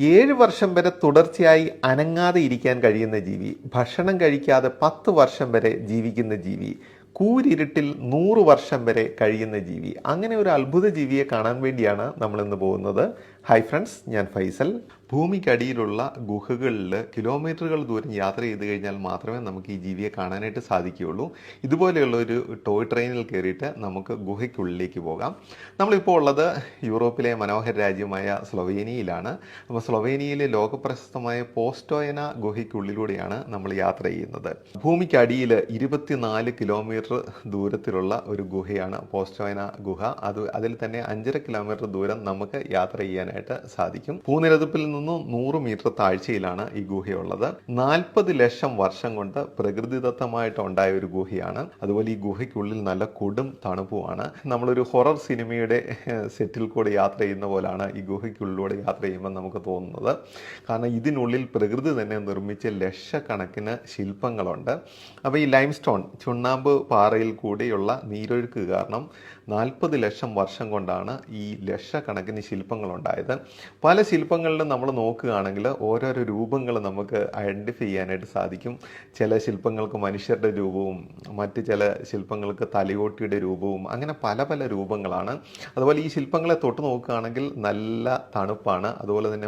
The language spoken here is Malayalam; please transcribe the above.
7 വർഷം വരെ തുടർച്ചയായി അനങ്ങാതെ ഇരിക്കാൻ കഴിയുന്ന ജീവി, ഭക്ഷണം കഴിക്കാതെ 10 വർഷം വരെ ജീവിക്കുന്ന ജീവി, കൂരിരുട്ടിൽ 100 വർഷം വരെ കഴിയുന്ന ജീവി, അങ്ങനെ ഒരു അത്ഭുത ജീവിയെ കാണാൻ വേണ്ടിയാണ് നമ്മളിന്ന് പോകുന്നത്. ഹായ് ഫ്രണ്ട്സ്, ഞാൻ ഫൈസൽ. ഭൂമിക്കടിയിലുള്ള ഗുഹകളിൽ കിലോമീറ്ററുകൾ ദൂരം യാത്ര ചെയ്ത് കഴിഞ്ഞാൽ മാത്രമേ നമുക്ക് ഈ ജീവിയെ കാണാനായിട്ട് സാധിക്കുകയുള്ളൂ. ഇതുപോലെയുള്ള ഒരു ടോയ് ട്രെയിനിൽ കയറിയിട്ട് നമുക്ക് ഗുഹയ്ക്കുള്ളിലേക്ക് പോകാം. നമ്മളിപ്പോൾ ഉള്ളത് യൂറോപ്പിലെ മനോഹര രാജ്യമായ സ്ലൊവേനിയയിലാണ്. അപ്പോൾ സ്ലൊവേനിയയിലെ ലോകപ്രശസ്തമായ പോസ്റ്റോയന ഗുഹയ്ക്കുള്ളിലൂടെയാണ് നമ്മൾ യാത്ര ചെയ്യുന്നത്. ഭൂമിക്കടിയിൽ 24 കിലോമീറ്റർ ദൂരത്തിലുള്ള ഒരു ഗുഹയാണ് പോസ്റ്റോയന ഗുഹ. അതിൽ തന്നെ 5.5 കിലോമീറ്റർ ദൂരം നമുക്ക് യാത്ര ചെയ്യാനായിട്ട് സാധിക്കും. ഭൂനിരപ്പിൽ നിന്നും 100 മീറ്റർ താഴ്ചയിലാണ് ഈ ഗുഹയുള്ളത്. 40 ലക്ഷം വർഷം കൊണ്ട് പ്രകൃതിദത്തമായിട്ട് ഉണ്ടായ ഒരു ഗുഹയാണ്. അതുപോലെ ഈ ഗുഹയ്ക്കുള്ളിൽ നല്ല കൊടും തണുപ്പുമാണ്. നമ്മളൊരു ഹൊറർ സിനിമയുടെ സെറ്റിൽ കൂടെ യാത്ര ചെയ്യുന്ന പോലാണ് ഈ ഗുഹയ്ക്കുള്ളിലൂടെ യാത്ര ചെയ്യുമ്പോൾ നമുക്ക് തോന്നുന്നത്. കാരണം ഇതിനുള്ളിൽ പ്രകൃതി തന്നെ നിർമ്മിച്ച ലക്ഷക്കണക്കിന് ശില്പങ്ങളുണ്ട്. അപ്പോൾ ഈ ലൈംസ്റ്റോൺ ചുണ്ണാമ്പ് പാറയിൽ കൂടെയുള്ള നീരൊഴുക്ക് കാരണം 40 ലക്ഷം വർഷം കൊണ്ടാണ് ഈ ലക്ഷക്കണക്കിന് ശില്പങ്ങളുണ്ടായത്. പല ശില്പങ്ങളിലും നമ്മൾ നോക്കുകയാണെങ്കിൽ ഓരോരോ രൂപങ്ങൾ നമുക്ക് ഐഡൻറ്റിഫൈ ചെയ്യാനായിട്ട് സാധിക്കും. ചില ശില്പങ്ങൾക്ക് മനുഷ്യരുടെ രൂപവും മറ്റ് ചില ശില്പങ്ങൾക്ക് തലയോട്ടിയുടെ രൂപവും, അങ്ങനെ പല പല രൂപങ്ങളാണ്. അതുപോലെ ഈ ശില്പങ്ങളെ തൊട്ട് നോക്കുകയാണെങ്കിൽ നല്ല തണുപ്പാണ്. അതുപോലെ തന്നെ